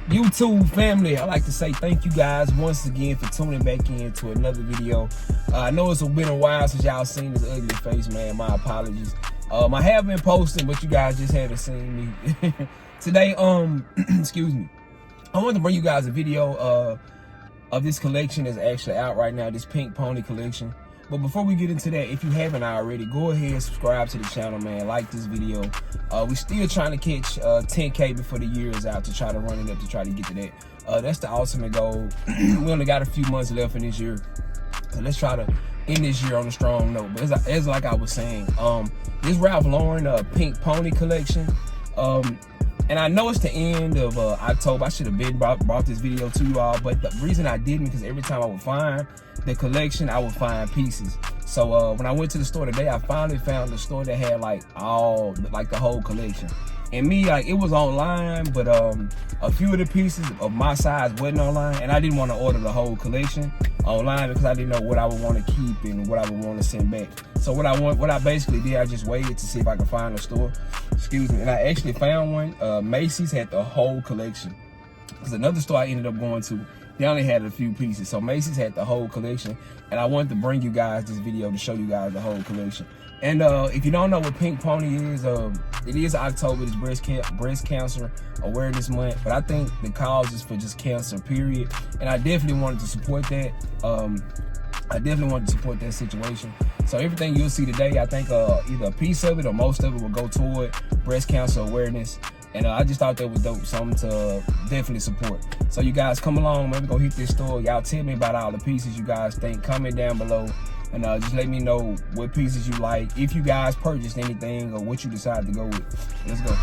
YouTube family, I'd like to say thank you guys once again for tuning back in to another video. I know it's been a while since y'all seen this ugly face, man. My apologies. I have been posting, but you guys just haven't seen me. Today, excuse me, I wanted to bring you guys a video of this collection that's actually out right now, this pink pony collection. But before we get into that, if you haven't already, go ahead and subscribe to the channel, man. Like this video. We're still trying to catch 10K before the year is out to try to run it up to try to get to that. That's the ultimate goal. We only got a few months left in this year. So let's try to end this year on a strong note. But as like I was saying, this Ralph Lauren pink pony collection. And I know it's the end of October. I should have been brought this video to you all, but the reason I didn't, because every time I would find the collection, I would find pieces. So when I went to the store today, I finally found the store that had like the whole collection. And me, like, it was online, but a few of the pieces of my size wasn't online, and I didn't want to order the whole collection online because I didn't know what I would want to keep and what I would want to send back. So what I basically did, I just waited to see if I could find a store. Excuse me, and I actually found one. Macy's had the whole collection. Because another store I ended up going to, they only had a few pieces. So Macy's had the whole collection, and I wanted to bring you guys this video to show you guys the whole collection. And if you don't know what Pink Pony is, it is October, it's breast cancer awareness month. But I think the cause is for just cancer, period. And I definitely wanted to support that. I definitely wanted to support that situation. So everything you'll see today, I think either a piece of it or most of it will go toward breast cancer awareness. And I just thought that was dope, something to definitely support. So you guys come along, maybe go hit this store. Y'all tell me about all the pieces you guys think. Comment down below. And just let me know what pieces you like, if you guys purchased anything or what you decided to go with. Let's go.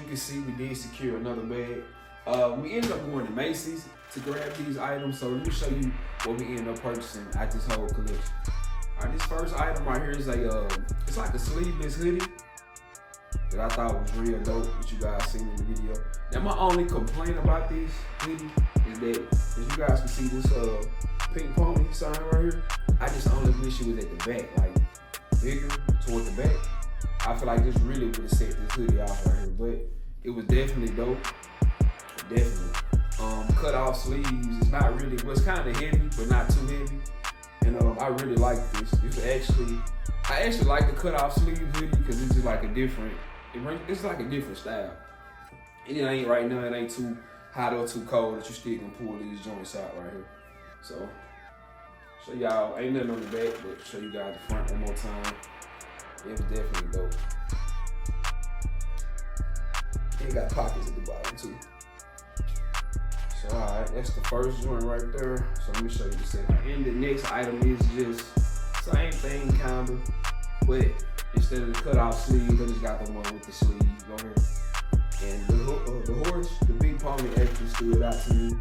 can see, we did secure another bag. We ended up going to Macy's to grab these items, so let me show you what we ended up purchasing at this whole collection. All right, this first item right here is it's like a sleeveless hoodie that I thought was real dope, that you guys seen in the video. Now my only complaint about this hoodie is that, as you guys can see, this pink pony sign right here, I just only wish it was at the back, like bigger toward the back. I feel like this really would have set this hoodie off right here, but it was definitely dope. Definitely. Cut off sleeves. It's not really, well, it's kind of heavy, but not too heavy. And I really like this. I actually like the cut off sleeve hoodie because it's just like a different, it's like a different style. And it ain't right now, it ain't too hot or too cold that you still can pull these joints out right here. So, show y'all, ain't nothing on the back, but show you guys the front one more time. It was definitely dope. And it got pockets at the bottom too. So alright, that's the first joint right there. So let me show you the second. And the next item is just same thing kinda, but instead of the cut off sleeves, I just got the one with the sleeves on here. And the horse, the big pony actually stood out to me.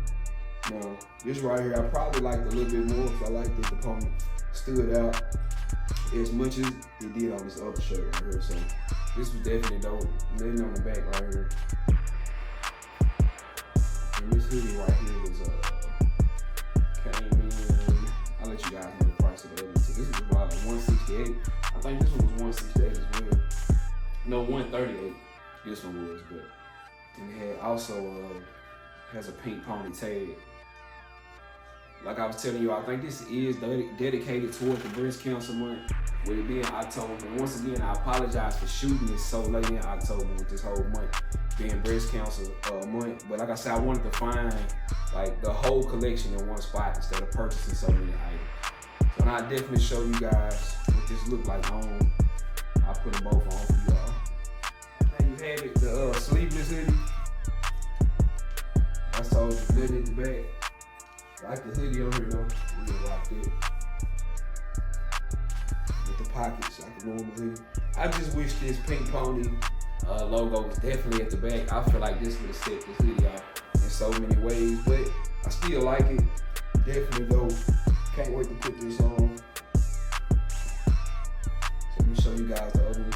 Now, this right here, I probably liked a little bit more because I liked that the pony stood out as much as it did on this other shirt right here. So this was definitely dope. Nothing on the back right here. And this hoodie right here was came in. I'll let you guys know the price of the other two. This was about $168. I think this one was $168 as well. No, $138. This one was, but and it had also has a pink pony tag. Like I was telling you, I think this is dedicated toward the breast cancer month, with it being October. And once again, I apologize for shooting this so late in October with this whole month being breast cancer month. But like I said, I wanted to find like the whole collection in one spot instead of purchasing so many items. So I'll definitely show you guys what this look like on. I'll put them both on for y'all. And you have it, the sleeveless hoodie. I told you, nothing in the back. Like the hoodie on here though, really rocked it. With the pockets, like a normal hoodie. I just wish this pink pony logo was definitely at the back. I feel like this would have set this hoodie off in so many ways, but I still like it. Definitely dope. Can't wait to put this on. So let me show you guys the other one.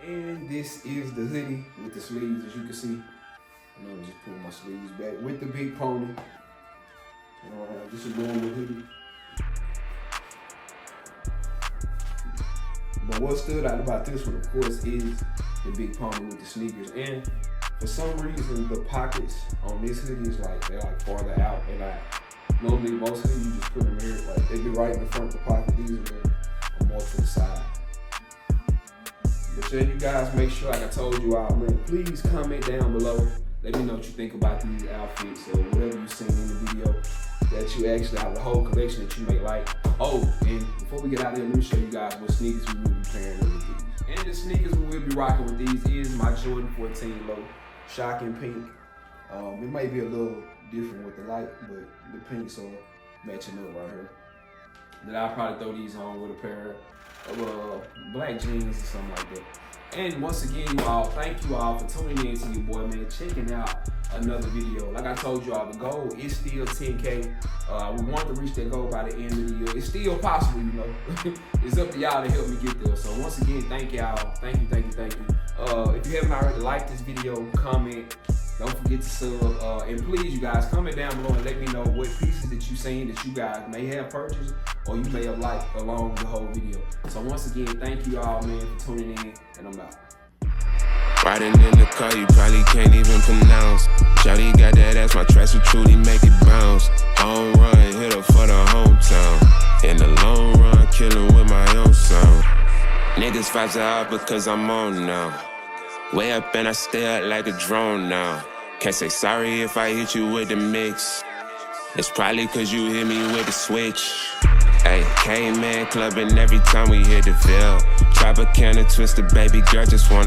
And this is the hoodie with the sleeves, as you can see. And I'm just putting my sleeves back with the big pony. Just a normal hoodie. But what stood out about this one, of course, is the big pony with the sneakers. And for some reason, the pockets on this hoodie is like, they're like farther out. And like, normally most hoodies, you just put them here, like they be right in the front of the pocket. These are more to the side. But sure, you guys make sure, like I told you all, man, please comment down below. Let me know what you think about these outfits or whatever you've seen in the video that you actually have the whole collection that you may like. Oh, and before we get out of here, let me show you guys what sneakers we will be pairing with these. And the sneakers we will be rocking with these is my Jordan 14 low, shocking pink. It may be a little different with the light, but the pinks are matching up right here. Then I'll probably throw these on with a pair of black jeans or something like that. And once again, you all, thank you all for tuning in to your boy, man, checking out another video. Like I told you all, the goal is still 10K. We want to reach that goal by the end of the year. It's still possible, you know. It's up to y'all to help me get there. So once again, thank y'all. Thank you. If you haven't already liked this video, comment. Don't forget to sub. And please, you guys, comment down below and let me know what pieces that you've seen that you guys may have purchased or you may have liked along the whole video. So once again, thank you all, man, for tuning in, and I'm out. Riding in the car, you probably can't even pronounce. Shawty got that ass, my tracks will truly make it bounce. Home run, hit her for the hometown. In the long run, killing with my own sound. Niggas vibes are out because I'm on now. Way up and I stay up like a drone now. Can't say sorry if I hit you with the mix. It's probably cause you hit me with the switch. Hey, K-Man clubbing every time we hit the Ville. Drop a can of Twister, baby girl, just wanna